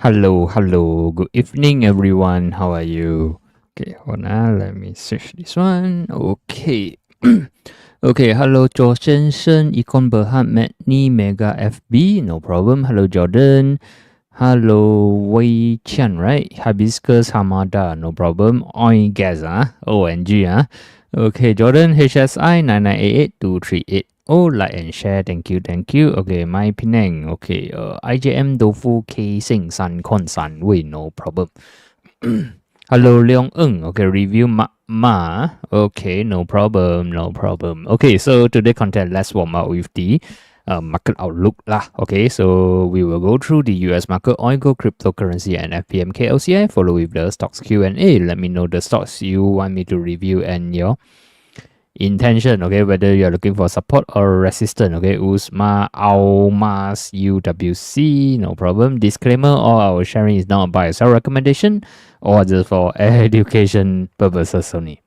Hello. Good evening, everyone. How are you? Okay, hold on. Let me search this one. Okay. Okay, hello, 周先生 Econ Berhad Matni Mega FB. No problem. Hello, Jordan. Hello, Wei Chen, right? Hibiscus Hamada. No problem. Oil gas, ONG, Okay, Jordan, HSI 9988238. Oh, like and share. Thank you. Okay, my Penang. Okay, IJM Dofu K Sing San Kon San Wei. No problem. Hello, Leong Eng. Okay, review Ma. Okay, no problem. Okay, so today content, let's warm up with the market outlook lah. Okay, so we will go through the US market, oil, gold, cryptocurrency, and FPMK LCI. Follow with the stocks Q&A. Let me know the stocks you want me to review and your intention, okay, whether you're looking for support or resistance, okay. USMA, AUMAS, UWC, no problem. Disclaimer, all our sharing is not a buy or sell recommendation or just for education purposes only.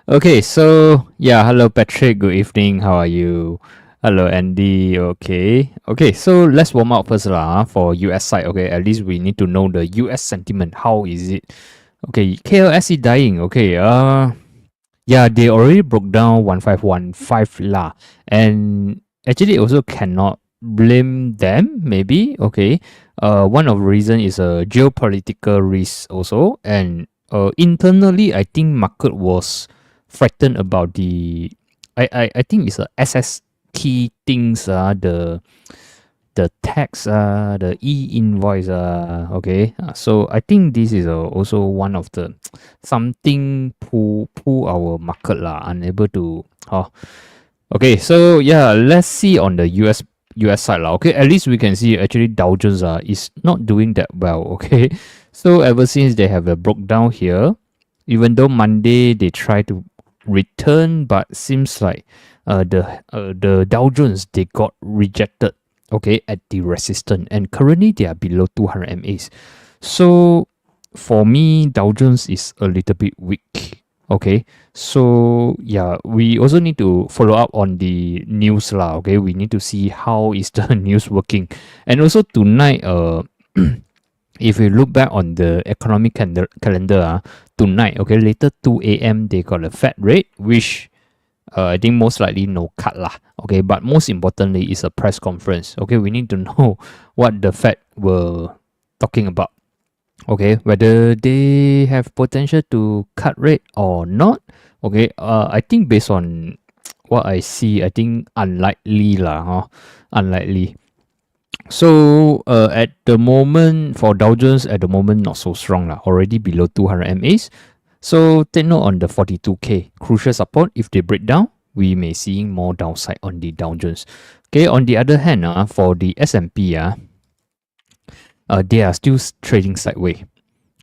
Okay, so yeah, hello Patrick, good evening, how are you? Hello Andy, okay, so let's warm up first lah for US side, okay. At least we need to know the US sentiment, how is it? Okay, KLSE dying, okay, yeah, they already broke down 1515 lah. And actually also cannot blame them, maybe. Okay. One of the reason is a geopolitical risk also. And internally I think market was frightened about the I think it's a SST things, the tax, the e-invoice, okay. So I think this is also one of the something pull our market lah, unable to. Okay, so yeah, let's see on the US side lah. Okay, at least we can see actually Dow Jones is not doing that well. Okay, so ever since they have a broke down here, even though Monday they try to return, but seems like the Dow Jones they got rejected, okay, at the resistance, and currently they are below 200 MAs. So for me, Dow Jones is a little bit weak. Okay, so yeah, we also need to follow up on the news lah. Okay, we need to see how is the news working, and also tonight, if you look back on the economic calendar, tonight, okay, later 2 a.m. they got a Fed rate, which I think most likely no cut lah. Okay, but most importantly is a press conference. Okay, we need to know what the Fed were talking about. Okay, whether they have potential to cut rate or not. Okay, I think based on what I see, I think unlikely lah. Unlikely. So at the moment for Dow Jones, at the moment not so strong lah. Already below 200 MAs. So take note on the 42K crucial support. If they break down, we may see more downside on the Dow Jones. Okay, on the other hand, for the S&P, they are still trading sideways.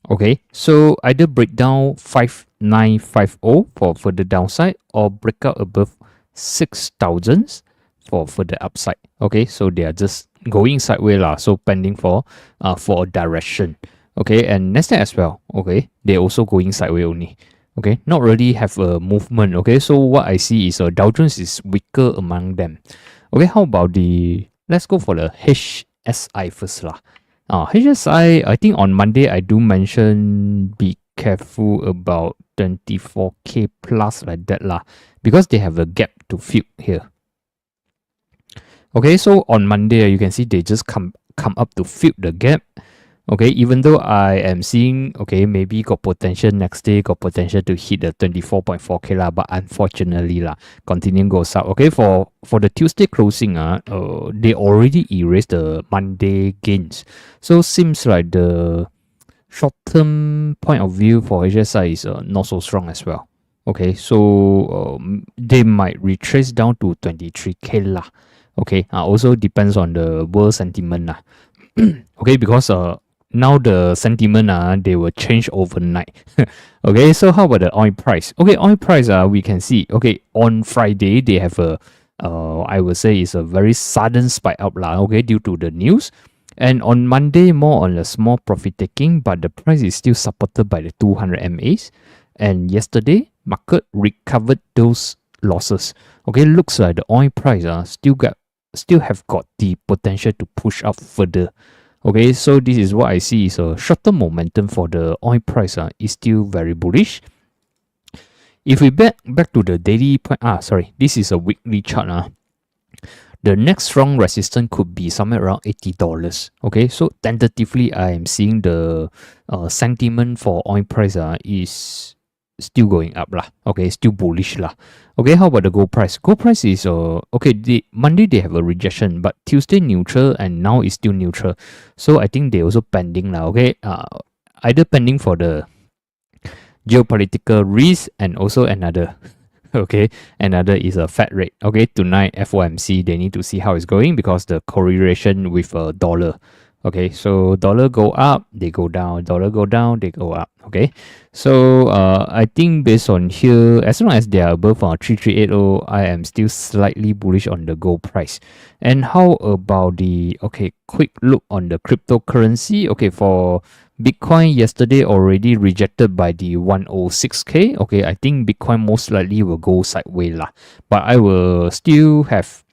Okay, so either break down 5950 for further downside or break out above 6,000 for further upside. Okay, so they are just going sideways lah. So pending for a direction. Okay, and Nasdaq as well. Okay, they also going sideways only. Okay, not really have a movement. Okay, so what I see is Dow Jones is weaker among them. Okay, how about let's go for the HSI first lah. HSI, I think on Monday I do mention be careful about 24K plus like that lah, because they have a gap to fill here. Okay, so on Monday you can see they just come up to fill the gap. Okay, even though I am seeing, okay, maybe got potential next day, got potential to hit the 24.4K lah, but unfortunately lah, continue goes up. Okay, for the Tuesday closing, they already erased the Monday gains. So seems like the short-term point of view for HSI is not so strong as well. Okay, so they might retrace down to 23K lah. Okay, also depends on the world sentiment lah. Okay, because now the sentiment they will change overnight. Okay, so how about the oil price? Okay, oil price we can see, okay, on Friday they have a I would say it's a very sudden spike up lah, okay, due to the news. And on Monday more on a small profit taking, but the price is still supported by the 200 MAs. And yesterday market recovered those losses. Okay, looks like the oil price still have got the potential to push up further. Okay, so this is what I see is a short-term momentum for the oil price is still very bullish. If we back to the daily point, this is a weekly chart. The next strong resistance could be somewhere around $80. Okay, so tentatively, I am seeing the sentiment for oil price is still going up lah. Okay, still bullish lah. Okay, how about the gold price? Gold price is okay. Monday they have a rejection, but Tuesday neutral and now is still neutral. So I think they also pending lah. Okay, either pending for the geopolitical risk and also another. Okay, another is a Fed rate. Okay, tonight FOMC they need to see how it's going because the correlation with a dollar. Okay, so dollar go up, they go down. Dollar go down, they go up. Okay, so I think based on here, as long as they are above 3380, I am still slightly bullish on the gold price. And how about the quick look on the cryptocurrency? Okay, for Bitcoin yesterday already rejected by the 106k. Okay, I think Bitcoin most likely will go sideways lah. But I will still have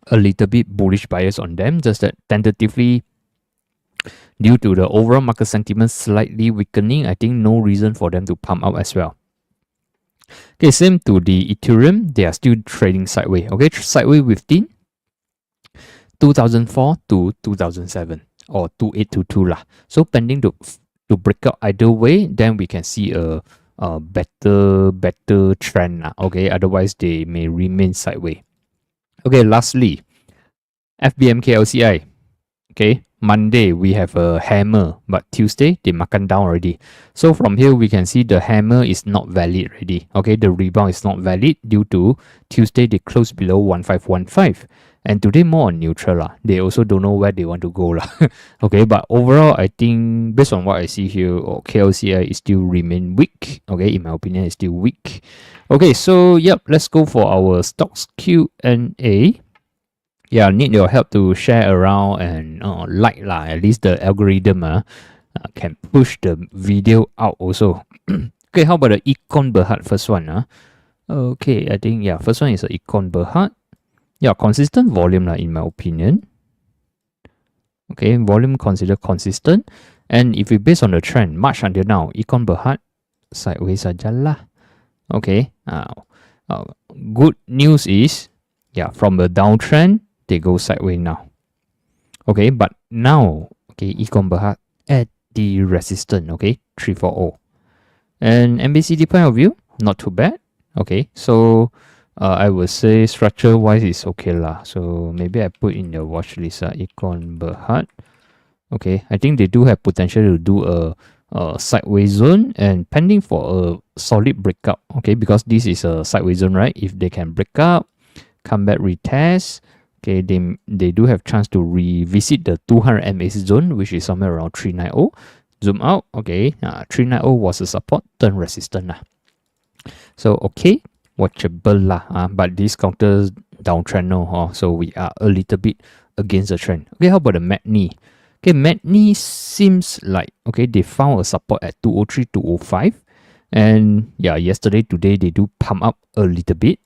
a little bit bullish bias on them, just that tentatively due to the overall market sentiment slightly weakening, I think no reason for them to pump up as well. Okay, same to the Ethereum, they are still trading sideways. Okay, sideways within 2004 to 2007 or 2822 lah. So pending to break out either way, then we can see a better trend lah. Okay, otherwise they may remain sideways. Okay, lastly, FBMK LCI. Okay, Monday we have a hammer, but Tuesday they makan down already. So from here we can see the hammer is not valid already. Okay, the rebound is not valid due to Tuesday they closed below 1515. And today more on neutral lah. They also don't know where they want to go lah. Okay, but overall I think based on what I see here, KLCI is still remain weak. Okay, in my opinion, it's still weak. Okay, so yep, let's go for our stocks Q&A. Yeah, I need your help to share around and like lah. At least the algorithm can push the video out also. Okay, how about the Econ Berhad first one? Okay, I think first one is a Econ Berhad. Yeah, consistent volume lah, in my opinion. Okay, volume considered consistent. And if we base on the trend, March until now, Econ Berhad sideways saja lah. Okay, good news is, from the downtrend, they go sideways now. Okay, but now, Econ Berhad at the resistance, 340. And MACD point of view, not too bad. Okay, so I would say structure wise is okay lah. So maybe I put in the watch list Econ Berhad. Okay, I think they do have potential to do a sideways zone and pending for a solid breakout. Okay, because this is a sideways zone, right? If they can break up, come back retest, okay, they do have chance to revisit the 200 MA zone, which is somewhere around 390. Zoom out, okay, 390 was a support, turn resistance lah. So okay, watchable lah. But this counters downtrend no, so we are a little bit against the trend. Okay, how about the MACD? Okay, MACD seems like they found a support at 203, 205, and yesterday, today they do pump up a little bit.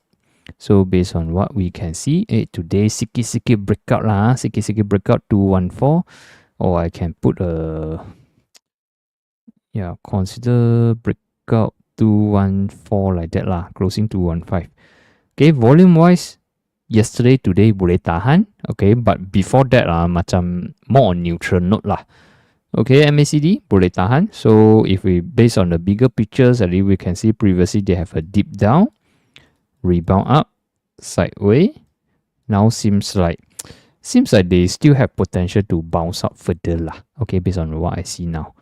So based on what we can see, today sikit breakout lah, sikit breakout 214, or I can put a consider breakout 214 like that lah, closing 215. Okay, volume wise, yesterday, today boleh tahan. Okay, but before that macam more on neutral note lah. Okay, MACD boleh tahan. So if we based on the bigger pictures, at least we can see previously they have a dip down, rebound up, sideways. Now seems like they still have potential to bounce up further lah. Okay, based on what I see now.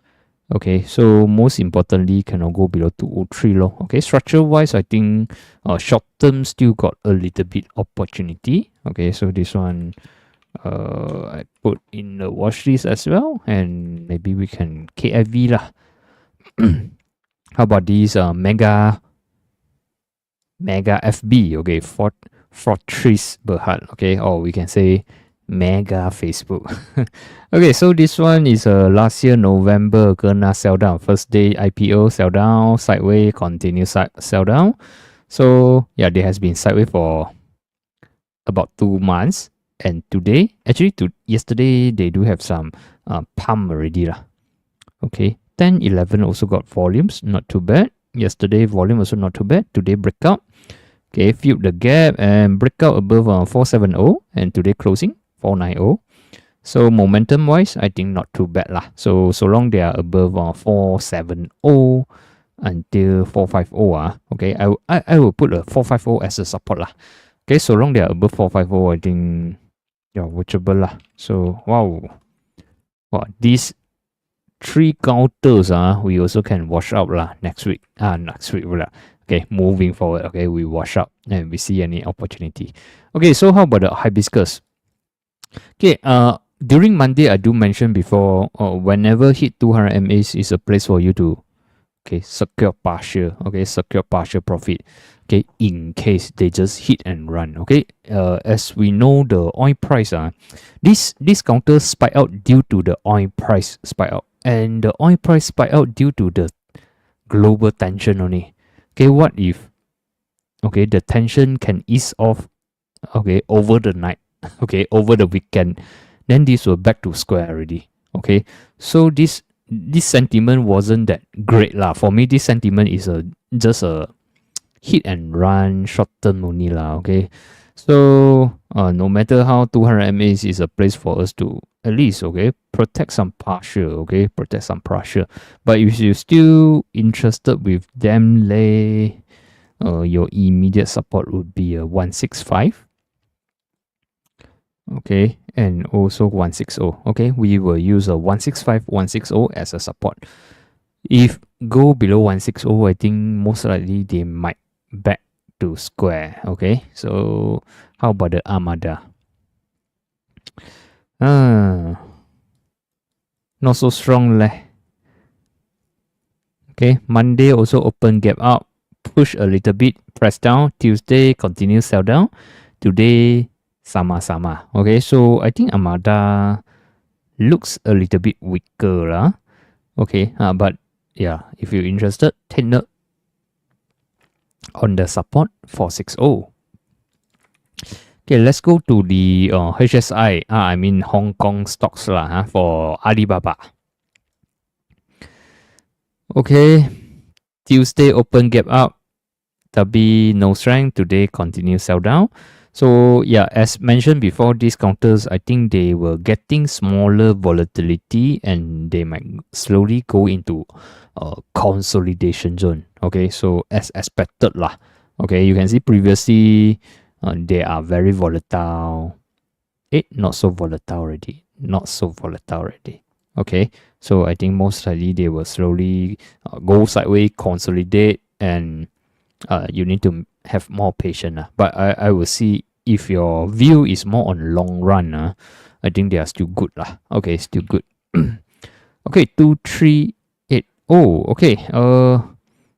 Okay, so most importantly, cannot go below 203 low. Okay, structure wise, I think short term still got a little bit opportunity. Okay, so this one I put in the watch list as well, and maybe we can KIV lah. How about these mega FB? Okay, Fortress Berhad. Okay, or we can say Mega Facebook. Okay, so this one is last year November kena sell down. First day IPO sell down, sideways, continue sell down. So there has been sideways for about 2 months. And today, actually yesterday they do have some pump already lah. Okay, 10, 11 also got volumes, not too bad. Yesterday volume also not too bad. Today breakout. Okay, filled the gap and breakout above 470, and today closing 490. So momentum wise, I think not too bad lah. So long they are above 470 until 450 okay, I will put a 450 as a support lah. Okay, so long they are above 450, I think yeah, watchable lah. So wow, these 3 counters we also can wash out lah next week. Next week lah. Okay, moving forward, okay, we wash up and we see any opportunity. Okay, so how about the hibiscus? Okay, during Monday, I do mention before, whenever hit 200 MAs is a place for you to, okay, secure partial profit, okay, in case they just hit and run, okay. As we know, the oil price, this counter spike out due to the oil price spike out, and the oil price spike out due to the global tension only. Okay, what if, okay, the tension can ease off, okay, over the night, okay, over the weekend, then this will back to square already. Okay, so this sentiment wasn't that great lah. For me, this sentiment is just a hit and run short term only lah. Okay, so no matter how 200 MAs is a place for us to at least, okay, protect some partial, okay, protect some partial. But if you're still interested with them lay, your immediate support would be a 165. Okay, and also 160. Okay, we will use a 165, 160 as a support. If go below 160, I think most likely they might back to square. Okay, so how about the Armada? Not so strong leh. Okay, Monday also open gap up, push a little bit, press down. Tuesday continue sell down. Today sama. Okay, so I think Armada looks a little bit weaker lah. Okay, but yeah, if you're interested, take note on the support 460. Okay, let's go to the HSI. I mean Hong Kong stocks lah, for Alibaba. Okay, Tuesday open gap up, tapi no strength. Today continue sell down. So yeah, as mentioned before, these counters, I think they were getting smaller volatility and they might slowly go into consolidation zone. Okay, so as expected lah. Okay, you can see previously they are very volatile. Not so volatile already. Okay, so I think most likely they will slowly go sideways, consolidate, and you need to have more patience. But I will see if your view is more on long run. I think they are still good lah. Okay, still good. Okay, 2380. Okay.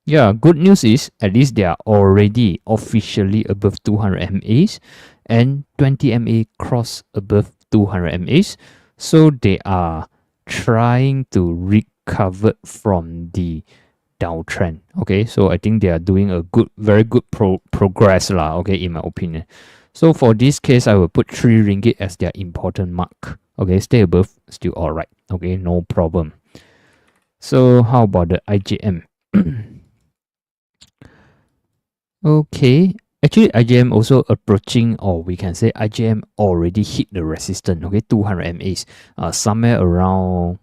Yeah, good news is at least they are already officially above 200 MAs and 20 MA cross above 200 MAs. So they are trying to recover from the downtrend. Okay, so I think they are doing a very good progress lah. Okay, in my opinion. So for this case, I will put 3 ringgit as their important mark. Okay, stay above, still alright. Okay, no problem. So how about the IJM? Okay, actually IJM also approaching, or we can say IJM already hit the resistance. Okay, 200 MAs, somewhere around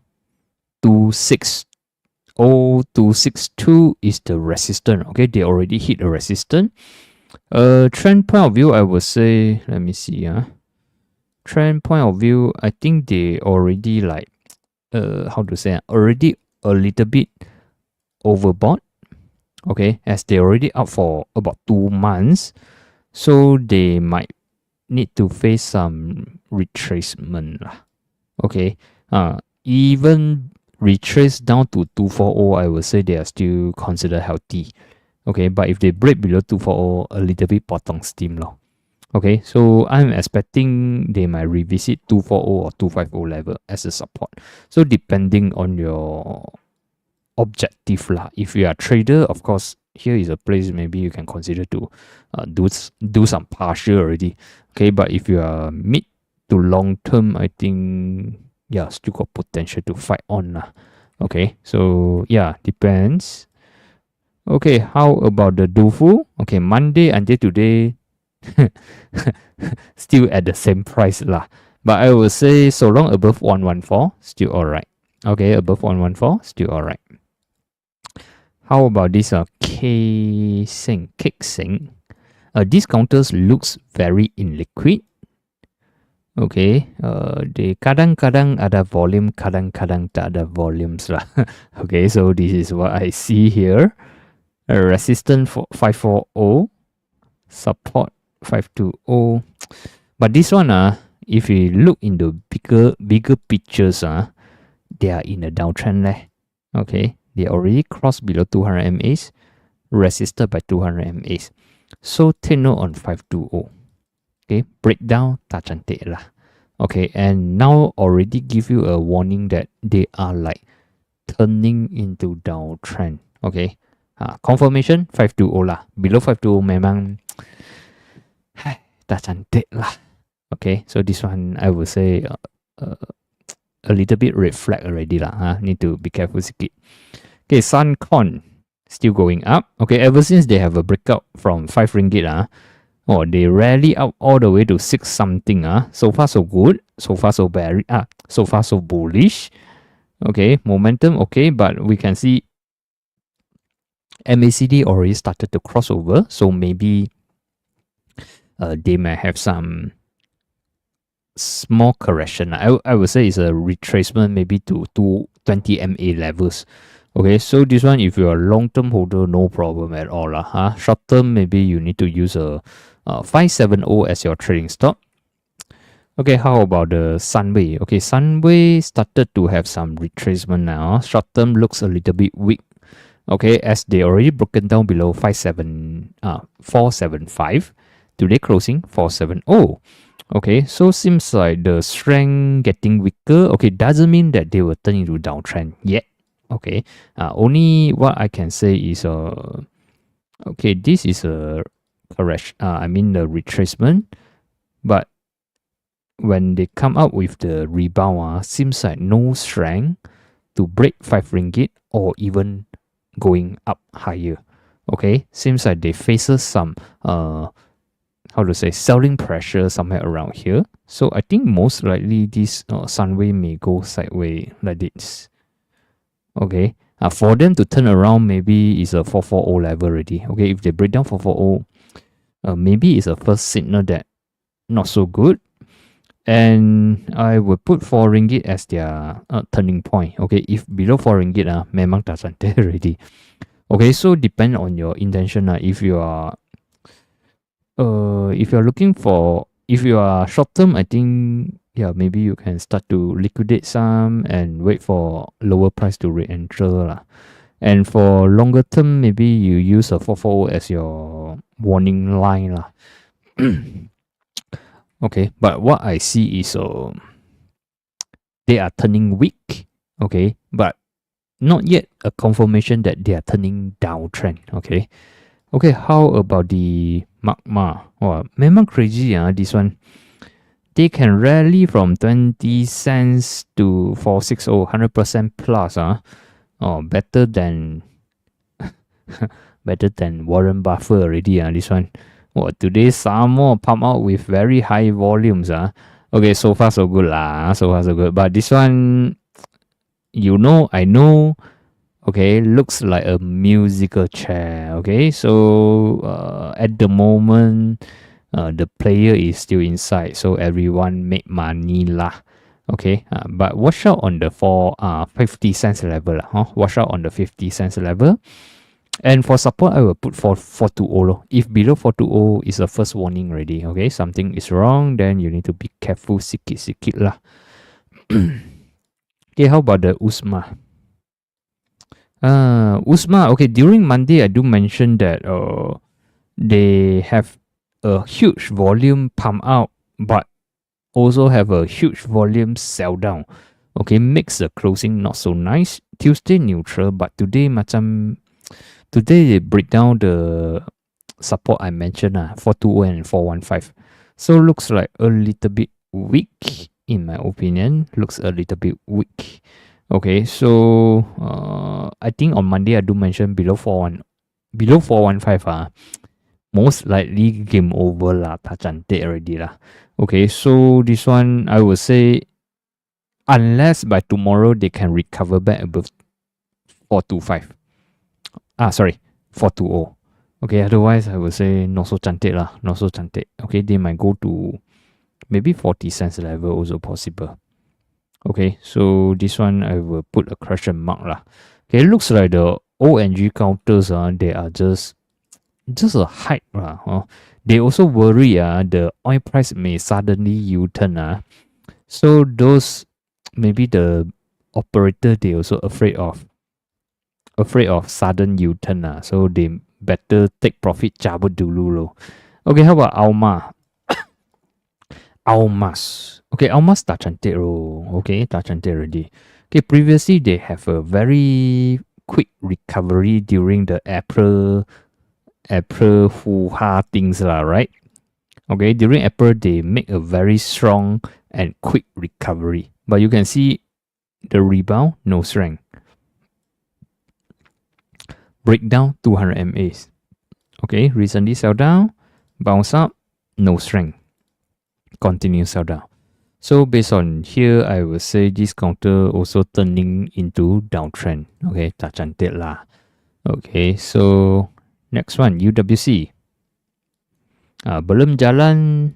262 is the resistance. Okay, they already hit the resistance. Trend point of view, I would say, let me see. Trend point of view, I think they already like, how to say, already a little bit overbought. Okay, as they already up for about 2 months, so they might need to face some retracement lah. Okay, even retrace down to 240, I would say they are still considered healthy. Okay, but if they break below 240, a little bit potong steam lor. Okay, so I'm expecting they might revisit 240 or 250 level as a support. So depending on your objective lah. If you are a trader, of course, here is a place maybe you can consider to do some partial already. Okay, but if you are mid to long term, I think yeah, still got potential to fight on lah. Okay, so yeah, depends. Okay, how about the Dufu? Okay, Monday until today, still at the same price lah. But I would say so long above 114, still alright. Okay, above 114, still alright. How about this K Sing, Kick Sing? These counters looks very illiquid. Okay, they kadang-kadang ada volume, kadang-kadang tak ada volumes lah. Okay, so this is what I see here. Resistance for 540, support 520. But this one if you look in the bigger pictures they are in a downtrend leh. Okay, they already crossed below 200 MAs, resisted by 200 MAs. So take note on 520. Okay, breakdown tak cantik lah. Okay, and now already give you a warning that they are like turning into downtrend. Okay, confirmation 520 lah. Below 520 memang tak cantik lah. Okay, so this one I would say a little bit red flag already lah. Need to be careful sikit. Okay, Suncon still going up. Okay, ever since they have a breakout from 5 ringgit they rally up all the way to 6 something So far so good. So far so bearish. So far so bullish. Okay, momentum okay, but we can see MACD already started to cross over, so maybe they may have some small correction. I would say it's a retracement maybe to 220 MA levels. Okay, so this one, if you're a long-term holder, no problem at all. Short-term, maybe you need to use a 570 as your trading stop. Okay, how about the Sunway? Okay, Sunway started to have some retracement now. Short-term looks a little bit weak. Okay, as they already broken down below 475. Today closing 470. Okay, so seems like the strength getting weaker. Okay, doesn't mean that they will turn into downtrend yet. Okay, only what I can say is okay, this is a correction. I mean the retracement, but when they come up with the rebound, seems like no strength to break 5 ringgit or even going up higher. Okay, seems like they faces some how to say selling pressure somewhere around here. So I think most likely this Sunway may go sideways like this. Okay, for them to turn around, maybe it's a 440 level already. Okay, if they break down 440, maybe it's a first signal that not so good. And I would put 4 ringgit as their turning point. Okay, if below 4 ringgit, memang tak cantik already. Okay, so depend on your intention. If you are looking for, if you are short term, I think maybe you can start to liquidate some and wait for lower price to re-enter. And for longer term, maybe you use a 440 as your warning line. Okay, but what I see is they are turning weak. Okay, but not yet a confirmation that they are turning downtrend. Okay, how about the Magma? Memang crazy this one. They can rally from 20 cents to 460, 100% plus. Better than better than Warren Buffett already. This one. Today some more pump out with very high volumes. Okay, so far so good lah. So far so good. But this one, I know. Okay, looks like a musical chair. Okay, so at the moment, the player is still inside, so everyone make money lah. Okay, but watch out on the 50 cents level. Watch out on the 50 cents level. And for support, I will put 420. If below 420 is the first warning already. Okay, something is wrong, then you need to be careful sikit lah. Okay, how about the USMA? USMA, okay, during Monday, I do mention that they have a huge volume pump out, but also have a huge volume sell down. Okay, makes the closing not so nice. Tuesday neutral, but today they break down the support I mentioned, 420 and 415. So looks like a little bit weak. in my opinion. Looks a little bit weak. Okay, so I think on Monday I do mention below 415 most likely game over lah, ta cantik already lah. Okay, so this one I would say unless by tomorrow they can recover back above 425. Sorry, 420. Okay, otherwise I would say not so cantik lah, not so cantik. Okay, they might go to maybe 40 cents level also possible. Okay, so this one I will put a question mark lah. Okay, it looks like the ONG counters they are just a hype lah. They also worry the oil price may suddenly U-turn so those maybe the operator they also afraid of sudden U-turn so they better take profit cabut dulu loh. Okay, how about Alma? Almas. Okay, Almas tak cantik loh. Okay, tak cantik already. Okay, previously they have a very quick recovery during the April hoo-ha things lah, right? Okay, during April they make a very strong and quick recovery. But you can see the rebound, no strength. Breakdown 200 MAs. Okay, recently sell down, bounce up, no strength. Continue sell down. So based on here, I will say this counter also turning into downtrend. Okay, tak cantik lah. Okay, so next one, UWC. Belum jalan.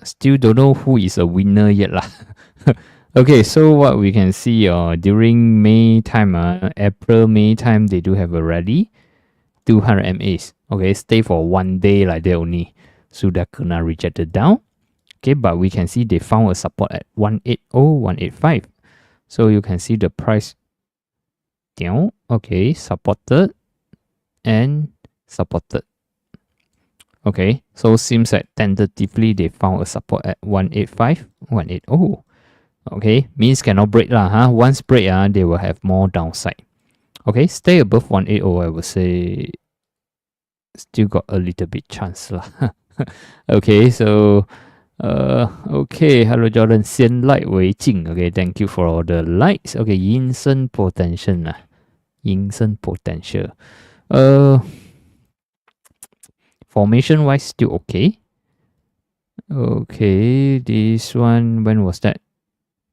Still don't know who is a winner yet lah. Okay, so what we can see during May time, April, May time, they do have a rally. 200 MAs. Okay, stay for 1 day like that only. Sudah kena rejected down. Okay, but we can see they found a support at 180, 185. So you can see the price down. Okay, supported and supported. Okay, so seems like tentatively they found a support at 185, 180. Okay, means cannot break lah. Once break, they will have more downside. Okay, stay above 180, I would say still got a little bit chance lah. Okay, so okay, hello Jordan, 先 like 为敬. Okay, thank you for all the likes. Okay, 延伸 potential 延伸 potential. Formation wise still okay. Okay, this one, when was that?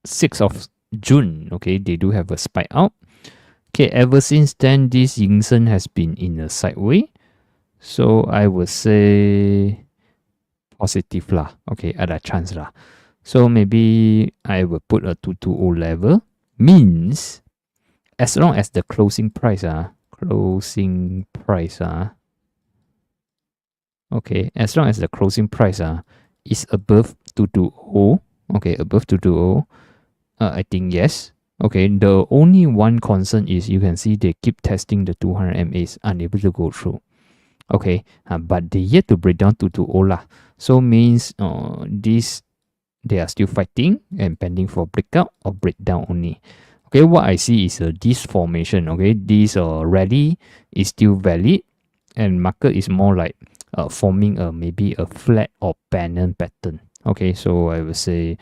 6th of June. Okay, they do have a spike out. Okay, ever since then, this Yingsen has been in a sideway. So I would say positive lah. Okay, ada chance lah. So maybe I will put a 220 level. Means as long as the closing price okay, as long as the closing price is above 220. Okay, above 220. I think yes. Okay, the only one concern is you can see they keep testing the 200 MAs, unable to go through. Okay, but they yet to break down to 220 lah. So means this they are still fighting and pending for breakout or breakdown only. Okay, what I see is this formation. Okay, this rally is still valid, and market is more like forming maybe a flat or banner pattern. Okay, so I will say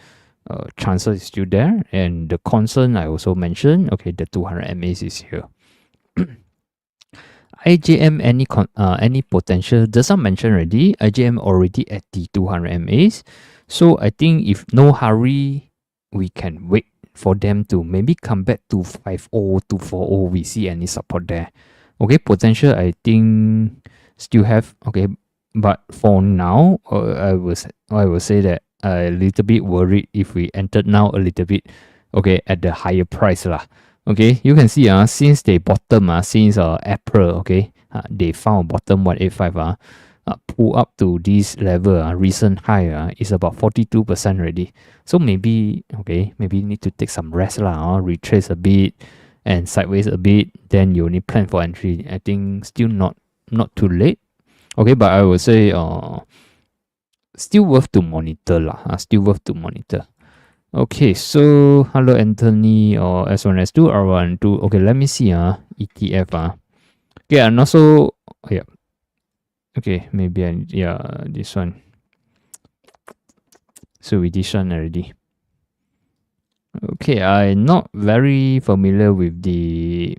chances is still there, and the concern I also mentioned. Okay, the 200 MAs is here. IJM any potential? Does not mention already. IJM already at the 200 MAs, so I think if no hurry, we can wait for them to maybe come back to 50 to 40. We see any support there. Okay, potential I think still have. Okay, but for now, I will say that a little bit worried if we entered now a little bit. Okay, at the higher price lah. Okay, you can see since they bottom since April, okay, they found bottom 185 pull up to this level recent high is about 42% already. So maybe maybe need to take some rest lah, retrace a bit and sideways a bit, then you only plan for entry. I think still not too late. Okay, but I would say still worth to monitor lah. Still worth to monitor. Okay, so hello Anthony or S1 S2 R1 2. Okay, let me see ETF Okay, and also yeah. Okay, maybe this one. So we this one already. Okay, I'm not very familiar with the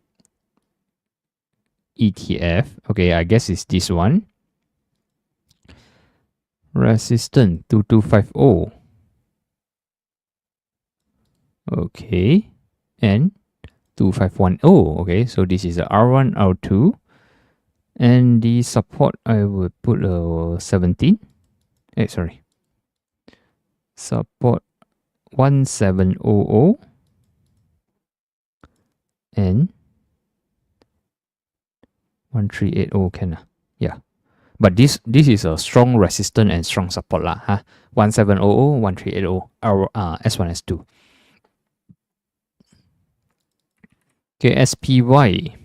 ETF. Okay, I guess it's this one. Resistance 2250. Okay. And 2510. Okay, so this is the R1, R2. And the support, I would put 17. Sorry. Support 1700 and 1380 can. Yeah. But this is a strong resistance and strong support lah. 1700, 1380, our S1, S2. Okay, SPY.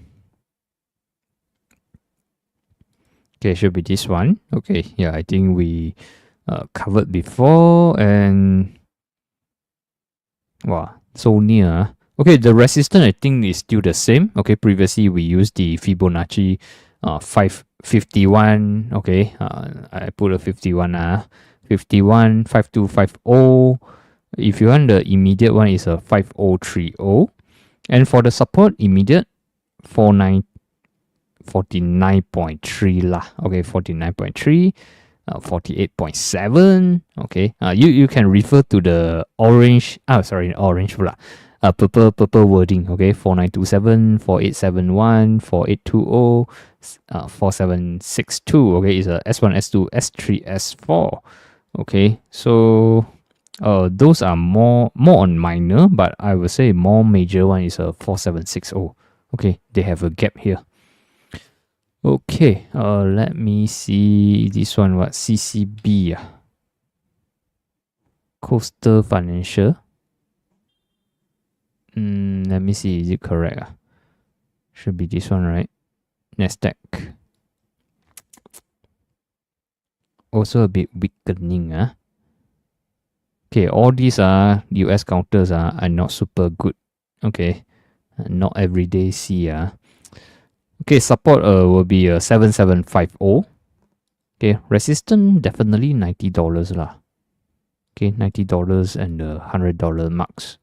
Okay, should be this one. Okay, yeah, I think we covered before and wow, so near. Okay, the resistance I think is still the same. Okay, previously we used the Fibonacci 551. Okay, I put a 51 51 5250. If you want the immediate one is a 5030. And for the support immediate 49.3 lah. Okay, 49.3. 48.7. Okay, you can refer to the orange. Orange pula. Purple wording. Okay, 4927, 4871, 4820, 4762. Okay, is a S1, S2, S3, S4. Okay, so those are more on minor, but I would say more major one is a 4760. Okay, they have a gap here. Okay, let me see this one. What CCB? Coastal Financial. Let me see. Is it correct? Should be this one, right? Nasdaq. Also a bit weakening. Okay, all these are US counters are not super good. Okay, not everyday see. Okay, support will be 7750. Okay, resistance definitely $90 lah. Okay, $90 and the $100 marks.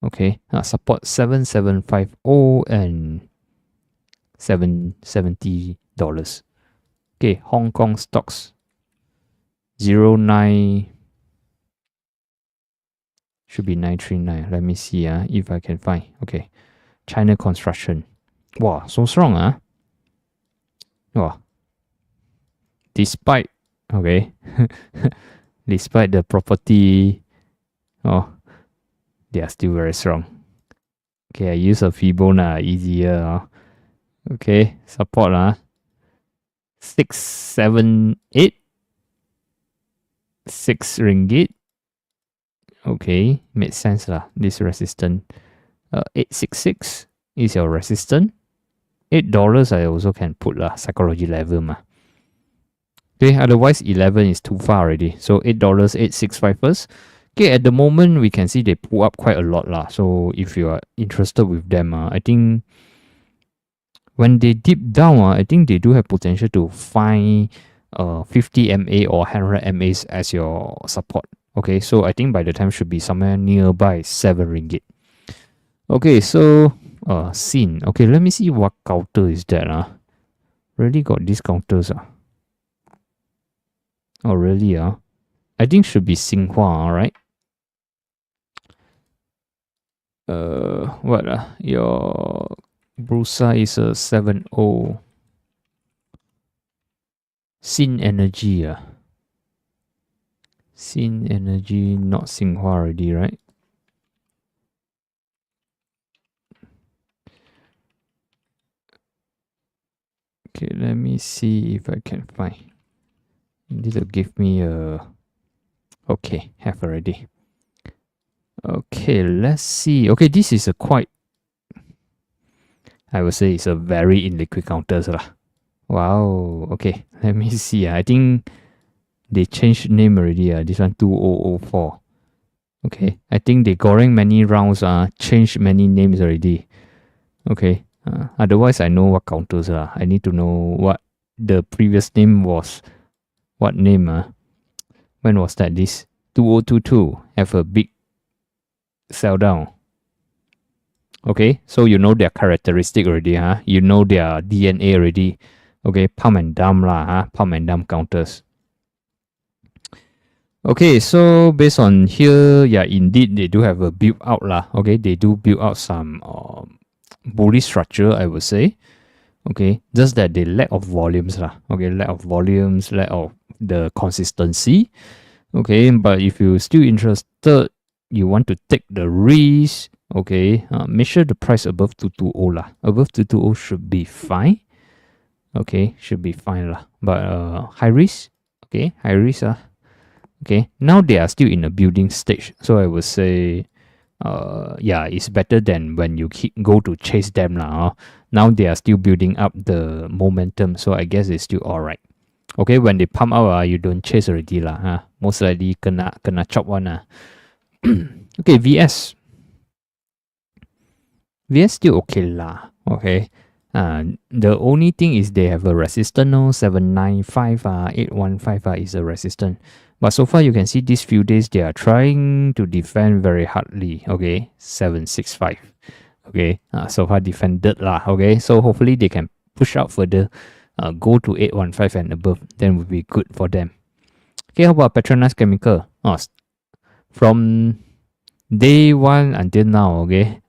Okay, support 7750 and $770. Okay, Hong Kong stocks 09 should be 939. Let me see if I can find. Okay, China construction. Wow, so strong Wow. Despite despite the property, they are still very strong. Okay, I use a Fibonacci easier. Okay, support 678, 6 ringgit. Okay, makes sense lah. This resistance 866 is your resistance. $8 I also can put psychology level Okay, otherwise 11 is too far already. So $8, 865 first. Okay, at the moment we can see they pull up quite a lot lah. So if you are interested with them, I think when they dip down, I think they do have potential to find 50 MA or 100 MAs as your support. Okay, so I think by the time should be somewhere nearby 7 ringgit. Okay, so scene. Okay, let me see what counter is that. Really got these counters. Oh, really? I think should be Xinhua, right? What? Your Brusa is a 70. Sin Energy. Sin Energy, not Xinhua already, right? Okay, let me see if I can find. This will give me a... Okay, have already. Okay, let's see. Okay, this is a quite... I would say it's a very illiquid counters lah. Wow, okay. Let me see. I think they changed name already. This one 2004. Okay, I think they goreng many rounds. Changed many names already. Okay. Otherwise, I know what counters are. I need to know what the previous name was. What name? When was that? This 2022 have a big sell down. Okay, so you know their characteristic already, huh? You know their DNA already. Okay, pump and dump lah, huh? Pump and dump counters. Okay, so based on here, yeah, indeed they do have a build out lah. Okay, they do build out some bullish structure, I would say. Okay, just that they lack of volumes lah. Okay, lack of volumes, lack of the consistency. Okay, but if you're still interested, you want to take the risk. Okay, make sure the price above 220 lah. Above 220 should be fine. Okay, should be fine lah. But high risk. Okay, high risk ah. Okay, now they are still in a building stage, so I would say, yeah, it's better than when you go to chase them lah. Now they are still building up the momentum, so I guess it's still alright. Okay, when they pump out, you don't chase already lah. Most likely kena chop one lah. Okay, VS still okay lah. Okay. The only thing is they have a resistance, no 795 815 is a resistance. But so far you can see these few days they are trying to defend very hardly. Okay, 765. Okay, so far defended lah. Okay, so hopefully they can push out further, go to 815 and above. Then would be good for them. Okay, how about Petronas Chemical? From day one until now. Okay,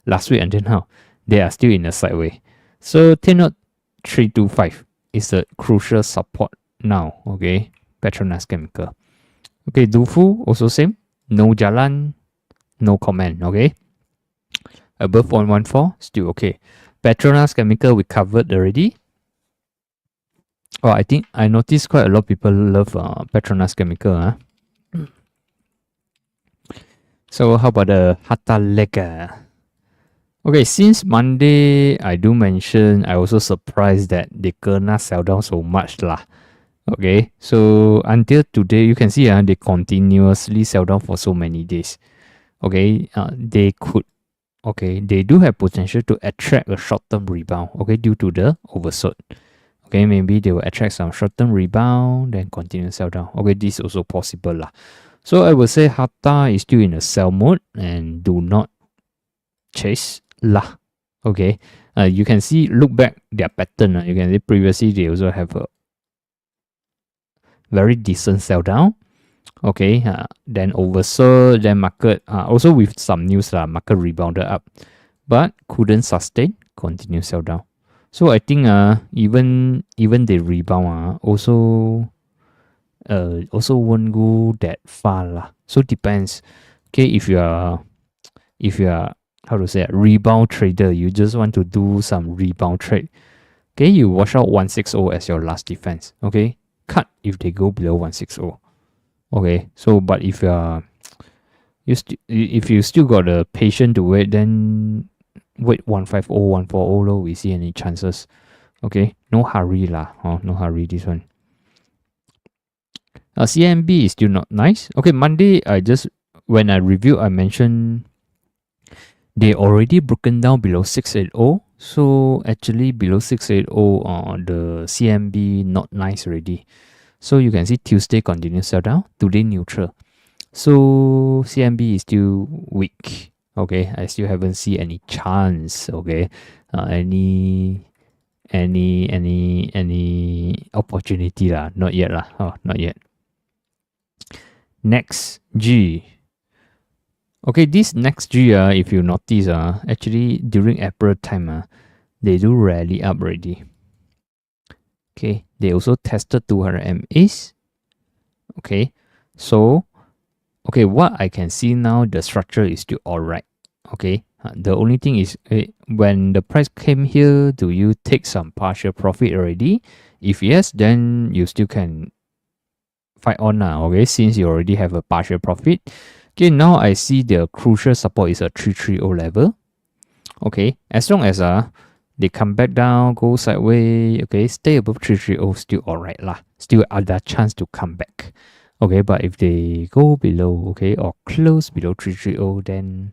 last week until now, they are still in a sideways. So 10.325 is a crucial support now. Okay, Petronas Chemical. Okay, Dufu also same. No jalan, no comment. Okay, above 114 still okay. Petronas Chemical we covered already. Oh, I think I noticed quite a lot of people love Petronas Chemical. So how about the Hatta Lega? Okay, since Monday, I do mention, I also surprised that they kena sell down so much lah. Okay, so until today, you can see they continuously sell down for so many days. Okay, they do have potential to attract a short-term rebound. Okay, due to the oversold. Okay, maybe they will attract some short-term rebound, then continue sell down. Okay, this is also possible lah. So I would say Hatta is still in a sell mode and do not chase lah. Okay, you can see, look back their pattern. You can see previously they also have a very decent sell down. Okay, then oversold, then market also with some news lah, market rebounded up, but couldn't sustain, continue sell down. So I think even the rebound also won't go that far lah. So depends. Okay, if you are how to say rebound trader, you just want to do some rebound trade. Okay, you watch out 160 as your last defense. Okay, cut if they go below 160. Okay, so but if you still got the patience to wait, then wait 150, 140 low, we see any chances. Okay, no hurry lah. No hurry this one. CMB is still not nice. Okay, Monday when I review, I mentioned they already broken down below 680. So actually below 680, the CMB not nice already. So you can see Tuesday continue sell down, today neutral. So CMB is still weak. Okay, I still haven't seen any chance. Okay, any opportunity lah? Not yet lah. Not yet. Next G. Okay, this next G, if you notice, actually during April time, they do rally up already. Okay, they also tested 200 MAs. Okay, so what I can see now, the structure is still alright. Okay, the only thing is when the price came here, do you take some partial profit already? If yes, then you still can fight on now. Okay, since you already have a partial profit. Okay, now I see the crucial support is a 330 level. Okay, as long as they come back down, go sideways, okay, stay above 330, still alright lah. Still other chance to come back. Okay, but if they go below, okay, or close below 330, then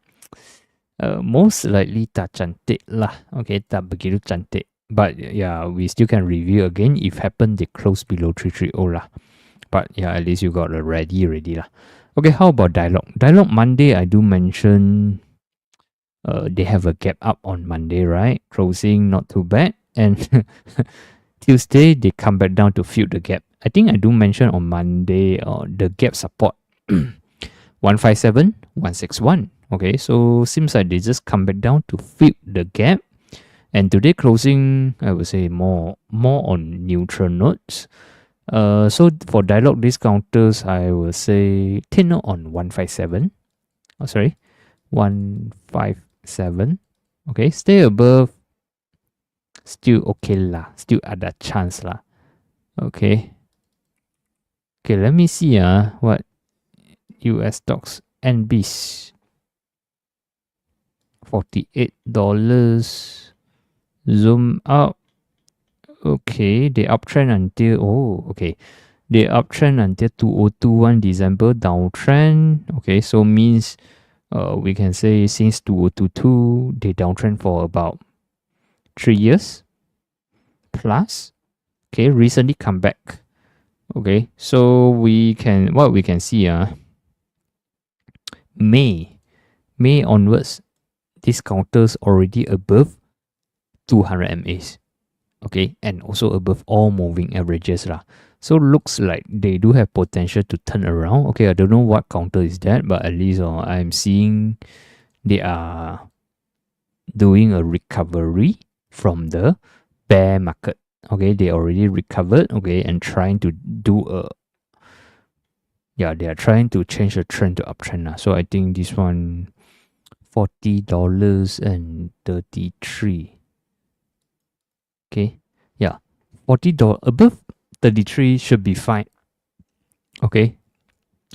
most likely tak cantik lah. Okay, tak begitu cantik. But yeah, we still can review again if happen they close below 330 lah. But yeah, at least you got a ready lah. Okay, how about Dialog? Dialog Monday, I do mention they have a gap up on Monday, right? Closing not too bad. And Tuesday, they come back down to fill the gap. I think I do mention on Monday the gap support 157, 161. Okay, so seems like they just come back down to fill the gap. And today closing, I would say more on neutral notes. So for Dialog discounters, I will say Tino on 157. Oh, sorry, 157. Okay, stay above. Still okay lah. Still ada chance lah. Okay. Okay, let me see what US stocks NBs. $48. Zoom out. Okay, they uptrend until they uptrend until 2021 December, downtrend. Okay, so means we can say since 2022 they downtrend for about 3 years plus. Okay, recently come back. Okay, so we can see May onwards, these counters already above 200 MAs. Okay, and also above all moving averages lah. So looks like they do have potential to turn around. Okay, I don't know what counter is that, but at least I'm seeing they are doing a recovery from the bear market. Okay, they already recovered. Okay, and trying to do they are trying to change the trend to uptrend. So I think this one $40.33. Okay, yeah, $40 above 33 should be fine. Okay,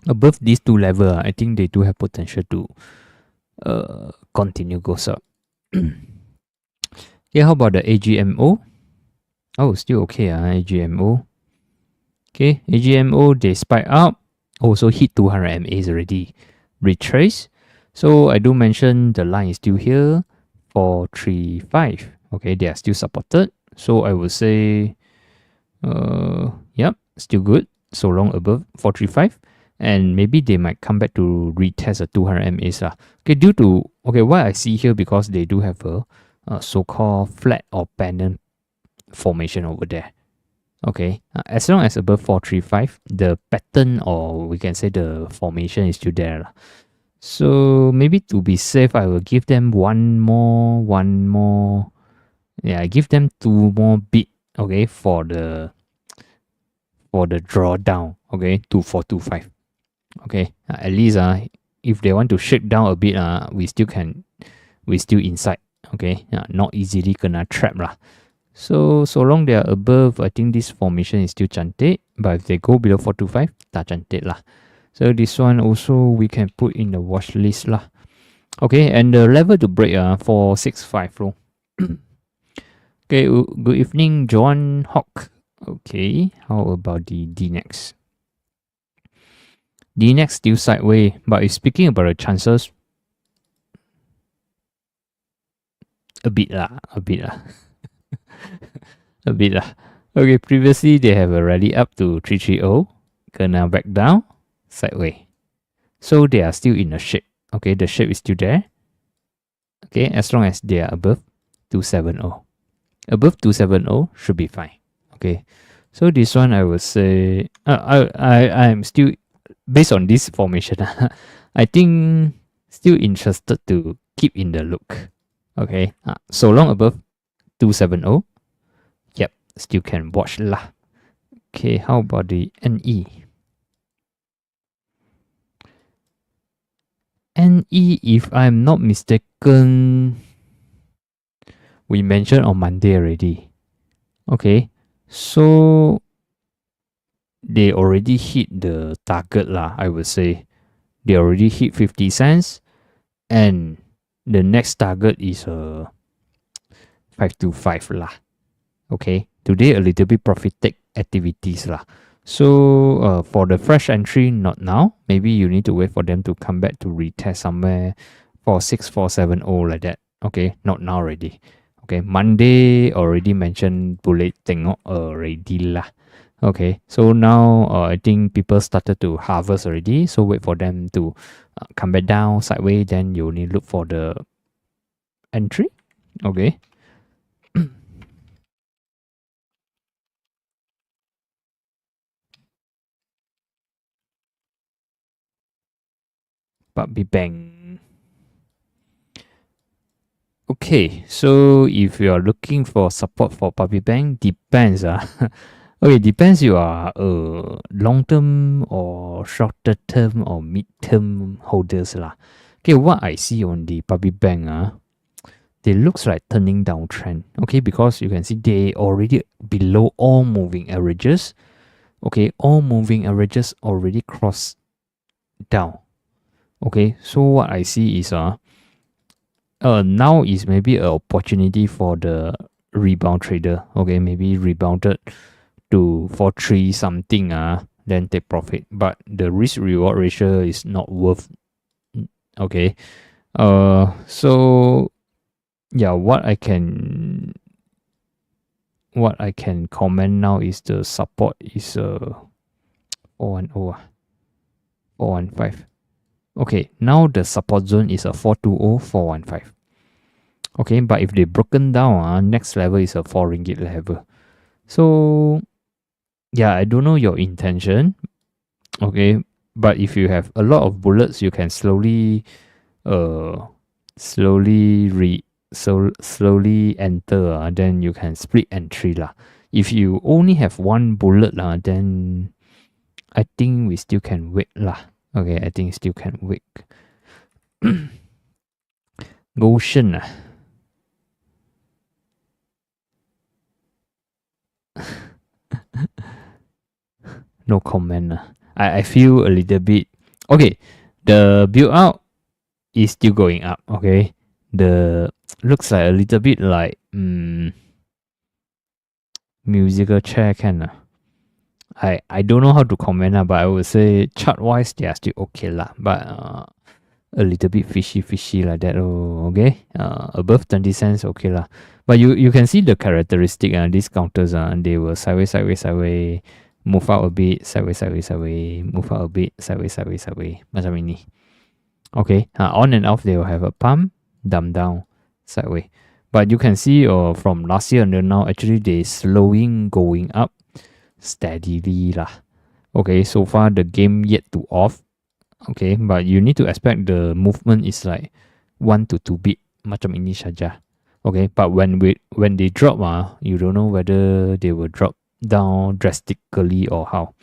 above these two level, I think they do have potential to continue goes up. Okay, how about the AGMO? Oh, still okay, AGMO. Okay, AGMO, they spike up, also hit 200 MAs already. Retrace. So I do mention the line is still here, 435. Okay, they are still supported. So I would say, yep, still good. So long above 435. And maybe they might come back to retest a 200 MAs. Okay, due to, what I see here, because they do have a so-called flat or pennant formation over there. Okay, as long as above 435, the pattern, or we can say the formation, is still there. So maybe to be safe, I will give them one more. Yeah, I give them 2 more bit. Okay, for the drawdown. Okay, 2425. Okay, at least if they want to shake down a bit, we still inside. Okay, not easily gonna trap lah. So long they are above, I think this formation is still cantik. But if they go below 425, tak cantik lah. So this one also we can put in the watch list lah. Okay, and the level to break 465 low. Okay, good evening, John Hawk. Okay, how about the DNEX? DNEX still sideways, but if speaking about the chances, a bit lah. A bit lah. Okay, previously they have a rally up to 330, gonna back down, sideways. So they are still in a shape. Okay, the shape is still there. Okay, as long as they are above 270. Above 270 should be fine. Okay, so this one I would say, I'm still, based on this formation, I think still interested to keep in the look. Okay, so long above 270, yep, still can watch lah. Okay, how about the NE? NE, if I'm not mistaken, we mentioned on Monday already. Okay, so they already hit the target lah, I would say. They already hit 50 cents, and the next target is 525 lah. Okay, today a little bit profit take activities lah. So for the fresh entry, not now. Maybe you need to wait for them to come back to retest somewhere 46470 like that. Okay, not now already. Okay, Monday already mentioned bullet tengok already lah. Okay, so now I think people started to harvest already. So wait for them to come back down sideways. Then you need look for the entry. Okay. Puppy Bang. Okay, so if you are looking for support for Puppy Bang, depends. Okay, depends you are long term or shorter term or mid term holders lah. Okay, what I see on the Puppy Bang they looks like turning downtrend. Okay, because you can see they already below all moving averages. Okay, all moving averages already crossed down. Okay, so what I see is now is maybe an opportunity for the rebound trader. Okay, maybe rebounded to 4-3 something then take profit. But the risk reward ratio is not worth. Okay, so yeah, what I can comment now is the support is 410 415. Okay, now the support zone is a 420 415. Okay, but if they broken down, next level is a 4 ringgit level. So yeah, I don't know your intention. Okay, but if you have a lot of bullets, you can slowly slowly enter, then you can split entry lah. If you only have one bullet then I think we still can wait lah. Okay, I think still can wait. Goshen no comment I feel a little bit okay. The build out is still going up. Okay, the looks like a little bit like musical chair can I don't know how to comment but I would say chart wise they are still okay lah, but a little bit fishy like that. Okay, above 20 cents okay lah, but you can see the characteristic these counters they will sideways, move out a bit, sideways, move out a bit, sideways, macam ini. Okay, on and off they will have a pump, dump down, sideways. But you can see from last year until now, actually they slowing going up steadily lah. Okay, so far the game yet to off. Okay, but you need to expect the movement is like 1 to 2 bit macam ini saja. Okay, but when they drop you don't know whether they will drop down drastically or how.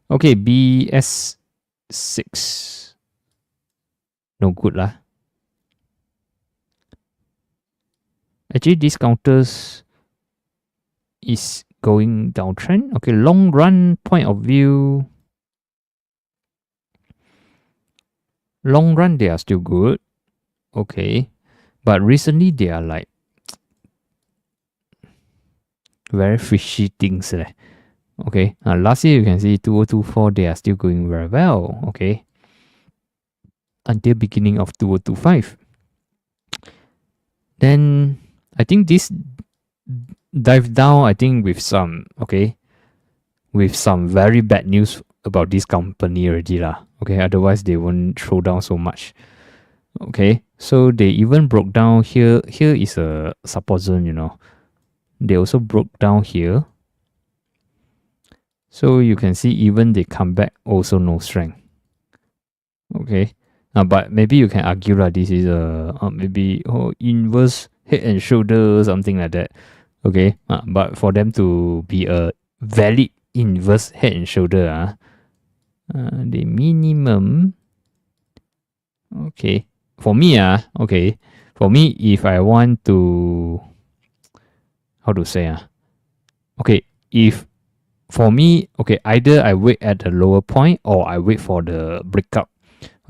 Okay, BS6 no good lah. Actually, these counters is going downtrend. Okay, long run point of view. Long run, they are still good. Okay, but recently they are like very fishy things. Okay, last year you can see 2024 they are still going very well. Okay, until beginning of 2025. Then I think this dive down, I think with some very bad news about this company already lah. Okay, otherwise they won't throw down so much. Okay, so they even broke down here. Here is a support zone, They also broke down here. So you can see even they come back also no strength. Okay, but maybe you can argue that this is a maybe inverse head and shoulder, something like that. Okay, but for them to be a valid inverse head and shoulder, the minimum. Okay, for me, for me, if I want to, how to say, okay, if for me, okay, either I wait at the lower point or I wait for the breakout.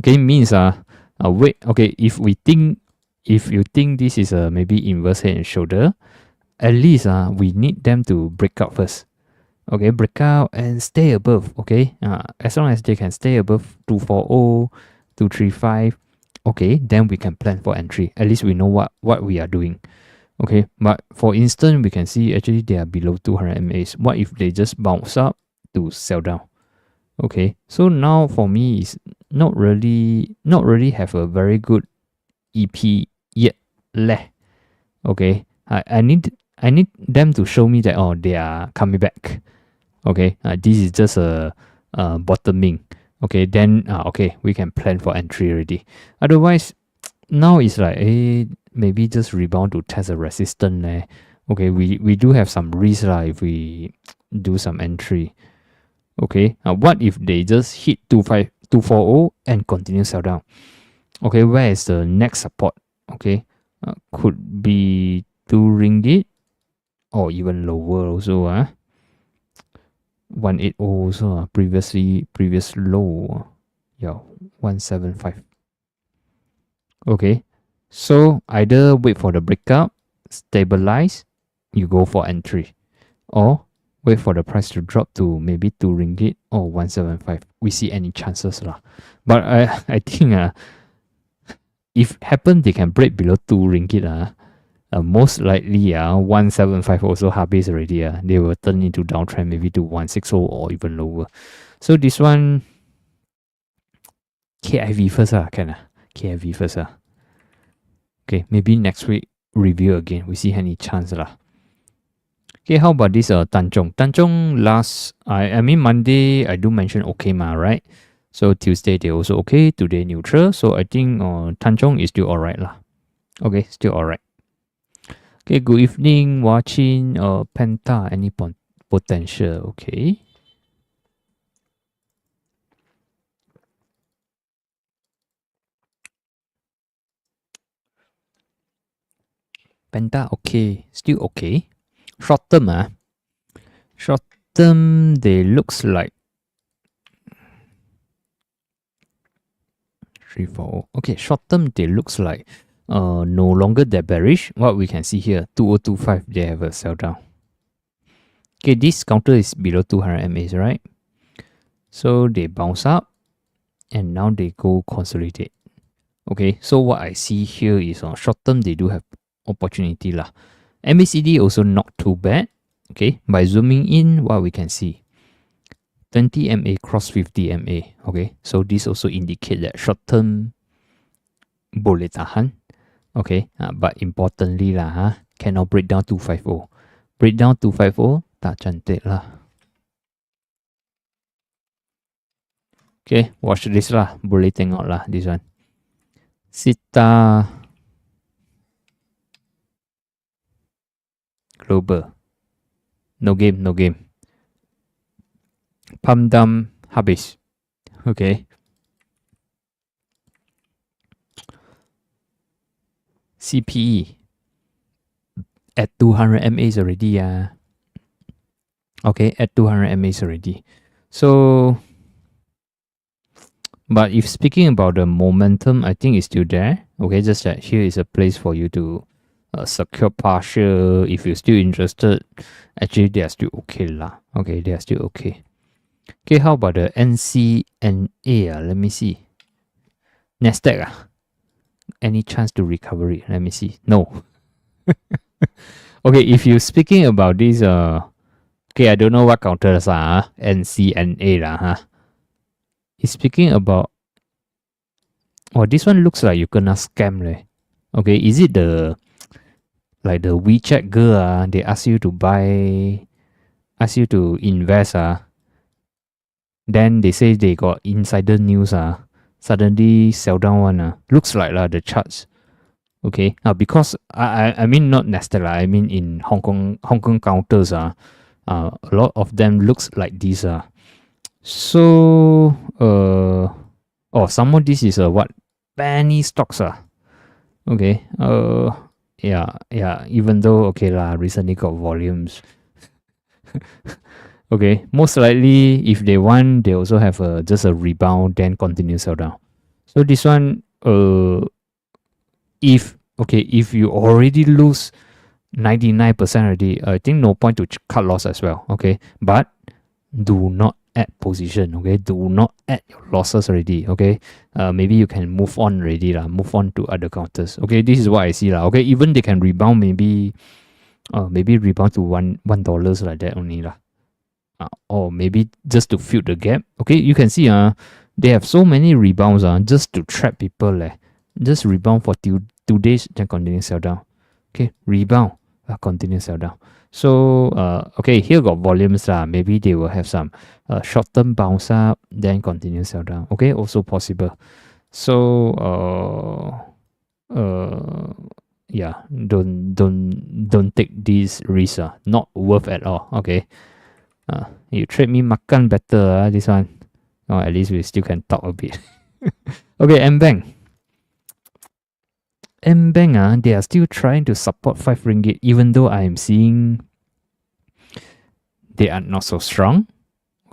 Okay, means wait. Okay, if you think this is a maybe inverse head and shoulder, at least we need them to break out first. Okay, break out and stay above. Okay, as long as they can stay above 240, 235. Okay, then we can plan for entry. At least we know what we are doing. Okay, but for instance, we can see actually they are below 200 MAs. What if they just bounce up to sell down? Okay, so now for me is not really have a very good EP yet leh. Okay, I need them to show me that they are coming back. Okay, this is just a bottoming. Okay, then okay, we can plan for entry already. Otherwise, now it's like maybe just rebound to test a resistance leh. Okay, we do have some risk lah if we do some entry. Okay, what if they just hit 240 and continue sell down? Okay, where is the next support? Okay, could be 2 ringgit or even lower also. 180 also. Previous low. Yeah, 175. Okay, so either wait for the breakout, stabilize, you go for entry, or wait for the price to drop to maybe 2 ringgit or 175. We see any chances lah. But I think if happen they can break below 2 ringgit most likely 175 also habis already they will turn into downtrend maybe to 160 or even lower. So this one KIV first can KIV first Okay, maybe next week review again. We see any chance lah. Okay, how about this Tanjong? Tanjong last I mean Monday I do mention okay right? So Tuesday they also okay, today neutral. So I think Tanjong is still alright lah. Okay, still alright. Okay, good evening, watching Penta, any potential, okay. Penta okay, still okay. Short term short term they looks like 340. Okay, short term they looks like no longer that bearish. What we can see here, 2025 they have a sell down. Okay, this counter is below 200 MAs, right? So they bounce up and now they go consolidate. Okay, so what I see here is on short term they do have opportunity lah. MACD also not too bad. Okay, by zooming in, what we can see 20 MA cross 50 MA. Okay, so this also indicate that short term boleh tahan. Okay, but importantly lah cannot break down 250. Break down 250 tak cantik lah. Okay, watch this lah. Boleh tengok lah this one. Sita Global. No game. Pamdam habis. Okay. CPE at 200 MAs already Okay, at 200 MAs already. So, but if speaking about the momentum, I think it's still there. Okay, just that here is a place for you to secure partial. If you're still interested, actually they are still okay lah. Okay, they are still okay. Okay, how about the NCNA? Let me see. Nasdaq any chance to recovery? Let me see. No. Okay, if you're speaking about this okay, I don't know what counters are NCNA lah It's speaking about this one looks like you gonna scam leh. Okay, is it the like the WeChat girl they ask you to buy, ask you to invest then they say they got insider news suddenly sell down one looks like the charts. Okay, because I mean not Nasdaq I mean in Hong Kong counters a lot of them looks like this so some of this is what penny stocks okay yeah even though okay recently got volumes. Okay, most likely if they want they also have just a rebound then continue sell down. So this one if you already lose 99% already, I think no point to cut loss as well. Okay, but do not add position. Okay, do not add your losses already. Okay, maybe you can move on already lah. Move on to other counters. Okay, this is what I see lah. Okay, even they can rebound maybe rebound to $1 like that only lah. Or maybe just to fill the gap. Okay, you can see they have so many rebounds just to trap people just rebound for 2 days then continue sell down. Okay, rebound continue sell down. So okay, here got volumes lah. Maybe they will have some short term bounce up then continue sell down. Okay, also possible. So yeah, don't take these risks. Not worth at all. Okay. You trade me makan better, this one. Oh, at least we still can talk a bit. Okay, MBank. MBank, they are still trying to support 5 ringgit, even though I am seeing they are not so strong.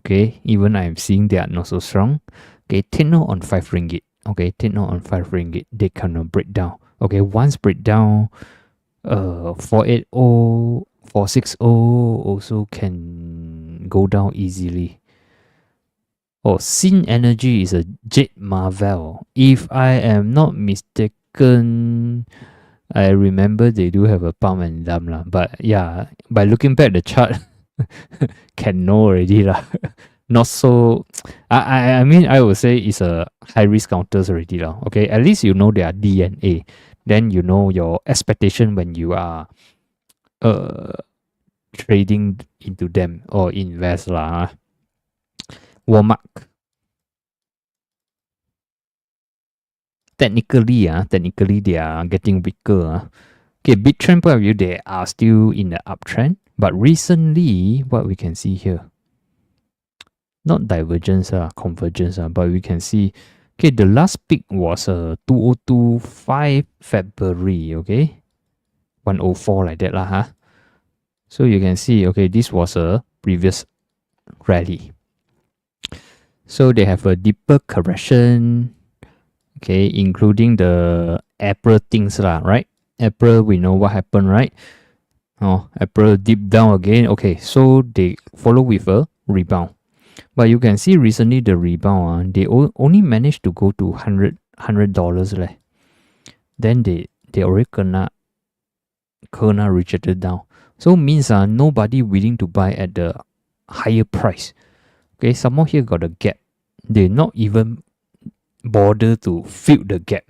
Okay, even I am seeing they are not so strong. Okay, take note on 5 ringgit. Okay, take note on 5 ringgit. They cannot break down. Okay, once break down, 480, 460 also can go down easily. Oh, Sin Energy is a Jade Marvel. If I am not mistaken, I remember they do have a pump and dump lah. But yeah, by looking back the chart, can know already lah. Not so. I mean, I would say it's a high risk counters already lah. Okay, at least you know their DNA. Then you know your expectation when you are trading into them or invest lah. Walmart. Technically they are getting weaker. Okay, big trend point of view, they are still in the uptrend. But recently, what we can see here, not divergence, convergence, but we can see, okay, the last peak was 2025 February, okay, 104 like that lah, So you can see, okay, this was a previous rally. So they have a deeper correction, okay, including the April things lah, right? April, we know what happened, right? Oh, April deep down again. Okay, so they follow with a rebound. But you can see recently the rebound, they only managed to go to $100 leh. Then they already kena rejected down. So means nobody willing to buy at the higher price. Okay, some more here got a gap. They not even bother to fill the gap.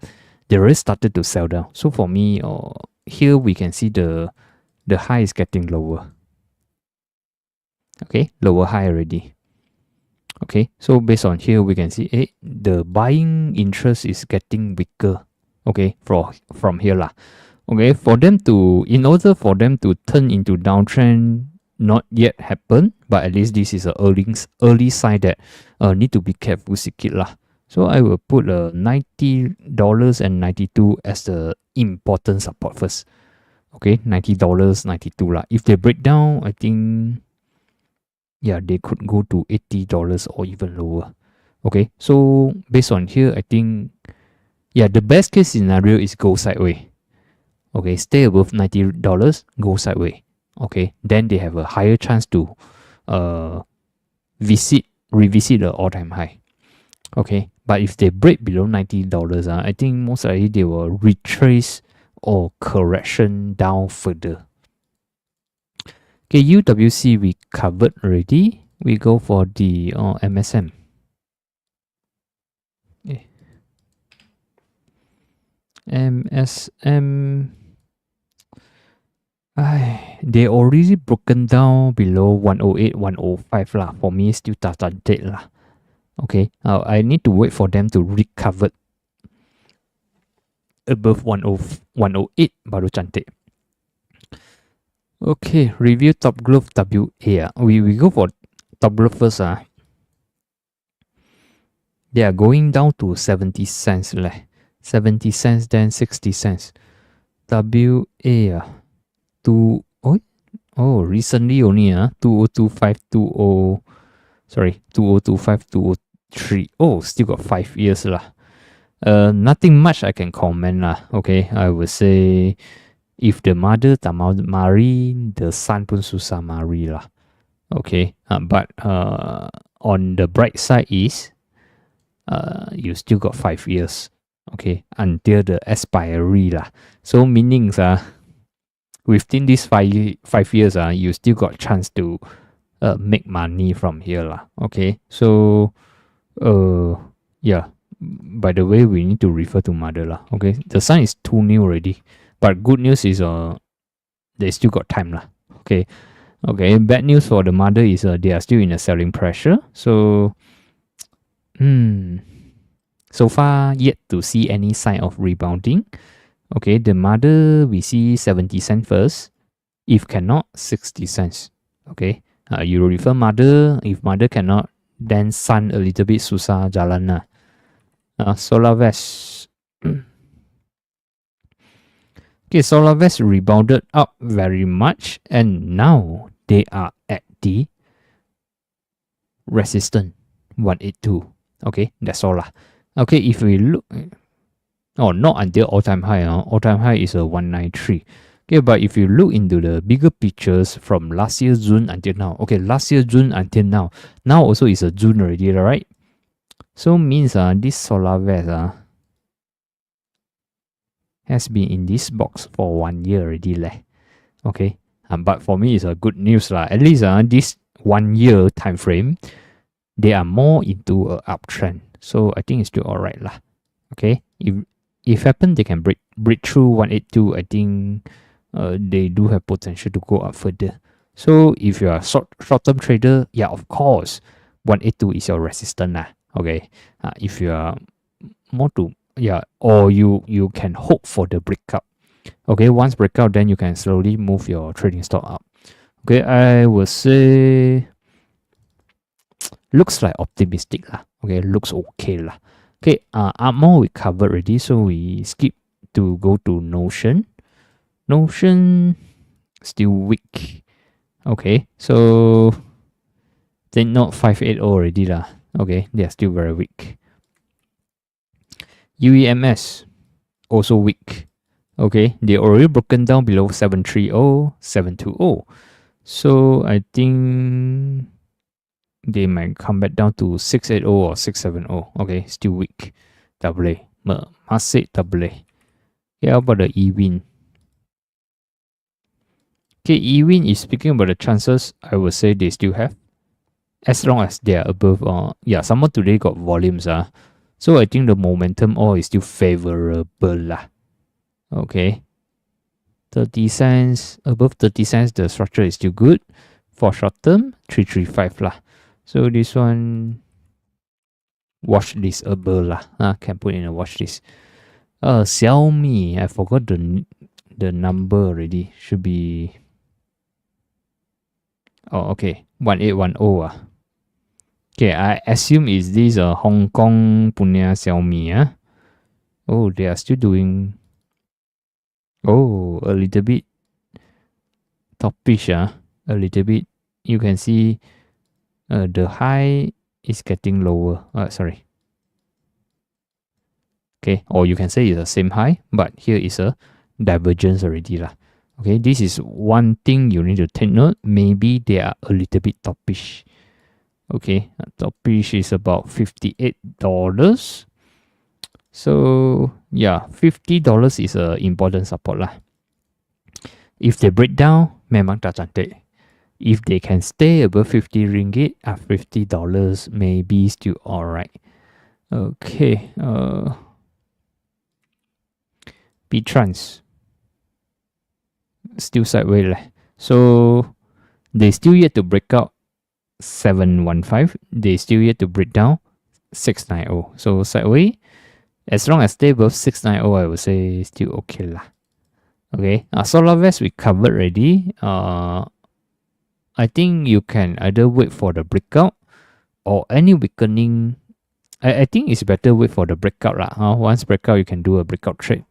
They already started to sell down. So for me, here we can see the high is getting lower. Okay, lower high already. Okay, so based on here we can see the buying interest is getting weaker. Okay, from here lah. Okay, in order for them to turn into downtrend, not yet happen, but at least this is a early sign that need to be careful sikit lah. So I will put $90.92 as the important support first. Okay, $90.92 lah. If they break down, I think yeah, they could go to $80 or even lower. Okay, so based on here, I think yeah, the best case scenario is go sideways. Okay, stay above $90, go sideways. Okay, then they have a higher chance to revisit the all-time high. Okay, but if they break below $90, I think most likely they will retrace or correction down further. Okay, UWC we covered already. We go for the MSM. Okay. MSM. They already broken down below 108, 105 lah. For me, still cantik lah. Okay, I need to wait for them to recover above 108 baru cantik. Okay, review Top Glove WA. We go for Top Glove first. They are going down to 70 cents leh. 70 cents then 60 cents. WA recently only 2025 2003. Oh, still got 5 years lah. Nothing much I can comment lah. Okay, I would say if the mother tak mau mari, the son pun susah mari lah. Okay, but on the bright side is you still got 5 years, okay, until the expiry lah. So meaning within these 5 years you still got chance to make money from here lah. Okay, so yeah. By the way, we need to refer to mother lah. Okay, the son is too new already, but good news is they still got time lah. Okay, bad news for the mother is they are still in a selling pressure. So so far yet to see any sign of rebounding. Okay, the mother we see 70 cents first. If cannot, 60 cents. Okay, you refer mother. If mother cannot, then son a little bit susah jalan lah. SolarVest. Okay, SolarVest rebounded up very much, and now they are at the resistance 182. Okay, that's all lah. Okay, if we look, not until all-time high. All-time high is a 193. Okay, but if you look into the bigger pictures from last year June until now, okay, last year June until now also is a June already, right? So means this SolarVest has been in this box for 1 year already leh. Okay, but for me it's a good news lah. At least this 1 year time frame, they are more into a uptrend. So I think it's still alright lah. Okay, if happen they can break through 182, I think they do have potential to go up further. So if you are short-term trader, yeah, of course 182 is your resistance lah. Okay, if you are more to or you can hope for the breakout. Okay, once breakout, then you can slowly move your trading stock up. Okay, I would say looks like optimistic lah. Okay, looks okay lah. Okay, ARMOR we covered already, so we skip to go to Notion. Notion still weak. Okay, so they not 580 already lah. Okay, they are still very weak. UEMS also weak. Okay, they already broken down below 730, 720. So I think they might come back down to 680 or 670. Okay, still weak. AA. Must say AA. Yeah, how about the EWIN? Okay, EWIN is speaking about the chances. I would say they still have, as long as they are above. Someone today got volumes. So I think the momentum all is still favorable lah. Okay, 30 cents, above 30 cents, the structure is still good. For short term, 335 lah. So this one, watch list above lah. Can put in a watch list. Xiaomi, I forgot the number already. Should be, okay, 1810 Okay, I assume is this Hong Kong punya Xiaomi. Oh, they are still doing. Oh, a little bit topish. A little bit. You can see the high is getting lower. Sorry. Okay, or you can say it's the same high, but here is a divergence already lah. Okay, this is one thing you need to take note. Maybe they are a little bit topish. Okay, topish is about $58. So yeah, $50 is a important support lah. If they break down, memang tak cantik. If they can stay above 50 ringgit at $50, maybe still alright. Okay, B-Trans still sideways lah. So they still yet to break out 715. They still yet to break down 690. So sideways. As long as stay above 690, I would say still okay lah. Okay, SolarVest we covered already. I think you can either wait for the breakout or any weakening. I think it's better wait for the breakout lah. Once breakout, you can do a breakout trade.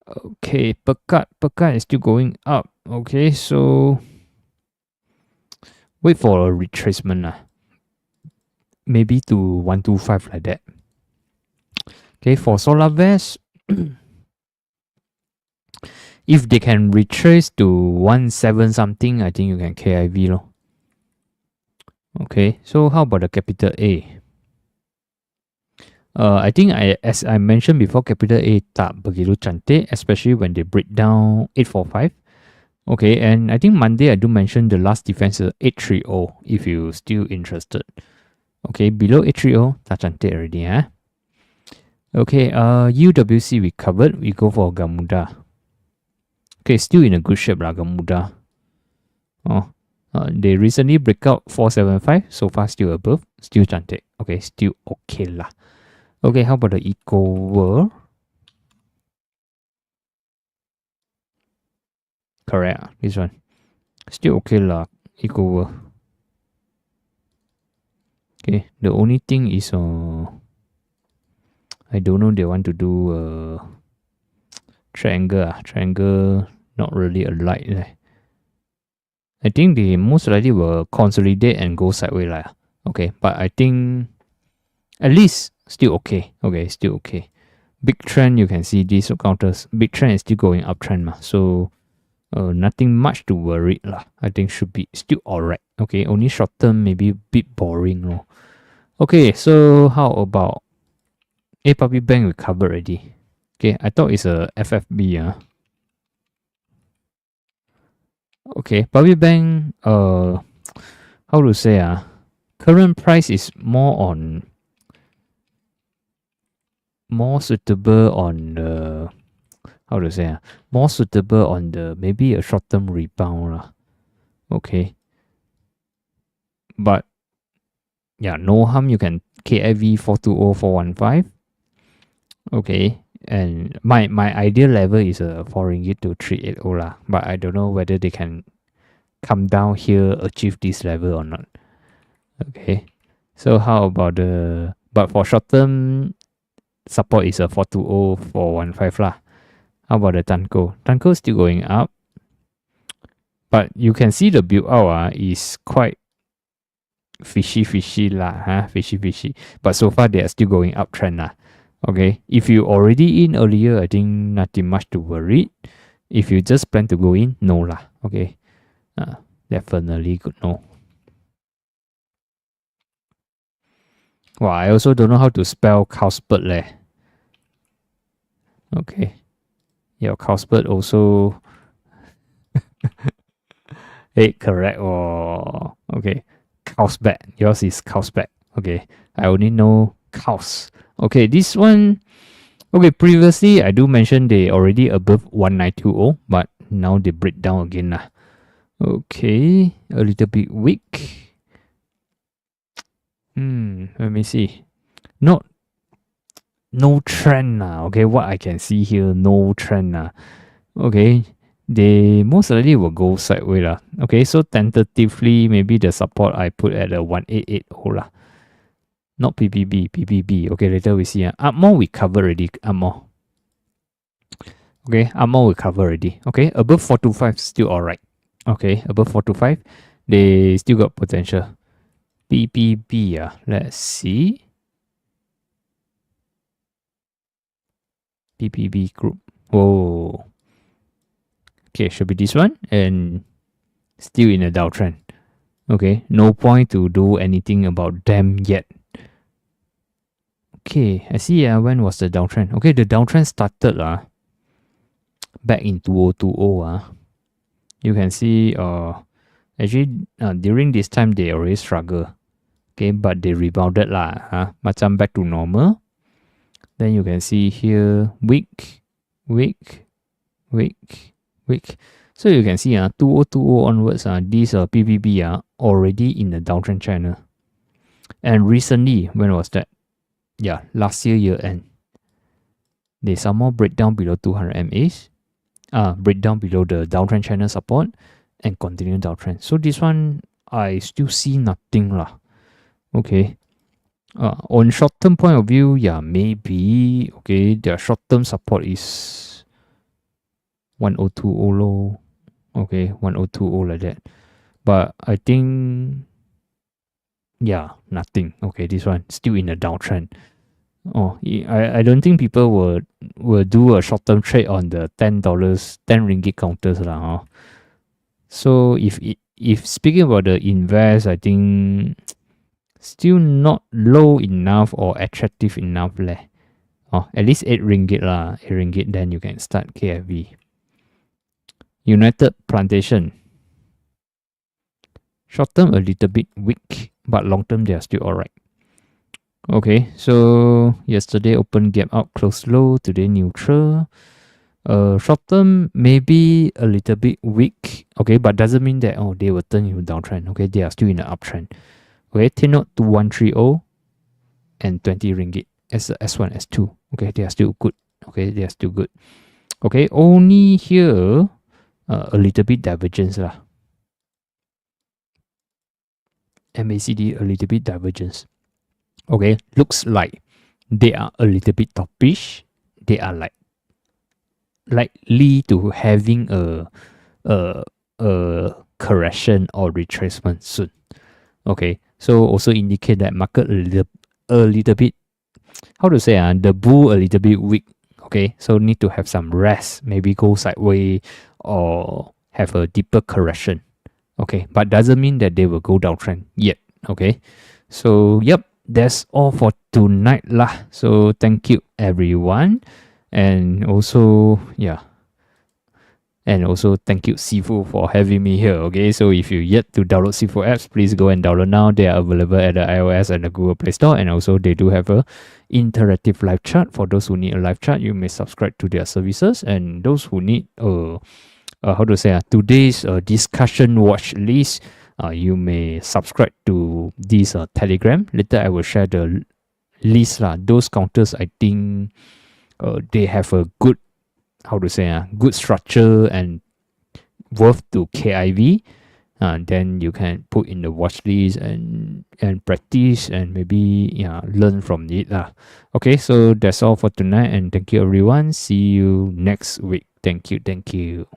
Okay, Pekat is still going up. Okay, so wait for a retracement lah. Maybe to 125 like that. Okay, for SolarVest, if they can retrace to 17 something, I think you can KIV lo. Okay, so how about the capital A? I think as I mentioned before, capital A tak begitu cantik, especially when they break down 845. Okay, and I think Monday I do mention the last defense is 830 if you still interested. Okay, below 830, tak cantik already, eh? Okay, UWC we covered, we go for Gamuda. Okay, still in a good shape lah, Gamuda. Oh, they recently break out 475, so far still above, still cantik. Okay, still okay lah. Okay, how about the Eco World? Correct, this one. Still okay lah, Eco World. Okay, the only thing is I don't know they want to do triangle. Triangle not really alike. I think they most likely will consolidate and go sideways lah. Okay, but I think at least still okay. Okay, still okay. Big trend, you can see these counters. Big trend is still going uptrend, so nothing much to worry lah. I think should be still alright. Okay, only short term maybe a bit boring lor. Okay, so how about Puppy Bank we covered already. Okay, I thought it's a FFB. Okay, Puppy Bank, how to say, current price is more suitable on the, how to say, more suitable on the maybe a short term rebound lah. Okay, but yeah, no harm, you can KIV 420 415. Okay, and my ideal level is a 4 ringgit to 380 lah, but I don't know whether they can come down here, achieve this level or not. Okay, so how about but for short term support is a 420 415 lah. How about the Tanko? Tanko is still going up, but you can see the build out is quite fishy lah, fishy. But so far they are still going uptrend lah. Okay, if you already in earlier, I think nothing much to worry. If you just plan to go in, no lah. Okay, definitely good no. Wow, I also don't know how to spell Carlsberg leh. Okay, yeah, Carlsberg also. Hey, correct. Oh, okay. Carlsberg. Yours is Carlsberg. Okay, I only know Carls. Okay, this one. Okay, previously I do mention they already above 1920, but now they break down again lah. Okay, a little bit weak. Let me see. No trend lah. Okay, what I can see here, no trend lah. Okay, they most likely will go sideways lah. Okay, so tentatively maybe the support I put at a 1880 lah. Not PPB. Okay, later we see. Upmore we cover already. Upmore. Okay, Upmore we cover already. Okay, above 425 still alright. Okay, above 425, they still got potential. PPB, let's see. PPB group. Oh. Okay, should be this one and still in a downtrend. Okay, no point to do anything about them yet. Okay, I see. When was the downtrend? Okay, the downtrend started back in 2020. You can see actually during this time they already struggle. Okay, but they rebounded lah. Macam back to normal. Then you can see here weak. So you can see 2020 onwards, these PPB are already in the downtrend channel. And recently, when was that? Yeah, last year end. They somehow break down below 200 MAs. Break down below the downtrend channel support and continue downtrend. So this one, I still see nothing lah. Okay. On short-term point of view, yeah, maybe, okay, their short-term support is 1020 low. Okay, 1020 like that. But I think, yeah, nothing. Okay, this one still in a downtrend. Oh, I don't think people will do a short-term trade on the $10, 10 ringgit counters lah. So if if speaking about the invest, I think still not low enough or attractive enough leh. Oh, at least 8 ringgit lah. 8 ringgit, then you can start KFV. United Plantation. Short term a little bit weak, but long term they are still alright. Okay, so yesterday open gap up, close low, today neutral. Short term maybe a little bit weak, okay, but doesn't mean that they will turn into downtrend. Okay, they are still in the uptrend. Okay, T-Note 2130 and 20 ringgit as S1, S2. Okay, they are still good. Okay, they are still good. Okay, only here a little bit divergence lah. MACD a little bit divergence. Okay, looks like they are a little bit topish. They are likely to having a correction or retracement soon. Okay, so also indicate that market a little bit, how to say, the bull a little bit weak. Okay, so need to have some rest, maybe go sideways or have a deeper correction. Okay, but doesn't mean that they will go downtrend yet. Okay, so yep, that's all for tonight lah. So thank you everyone, and also thank you Sifu for having me here. Okay, so if you yet to download Sifu apps, please go and download now. They are available at the iOS and the Google Play Store, and also they do have a interactive live chat. For those who need a live chat, you may subscribe to their services, and those who need today's discussion watch list, you may subscribe to this Telegram. Later I will share the list lah. Those counters, I think they have a good, good structure and worth to KIV. Then you can put in the watch list and practice and maybe learn from it lah. Okay, so that's all for tonight, and thank you everyone. See you next week. Thank you.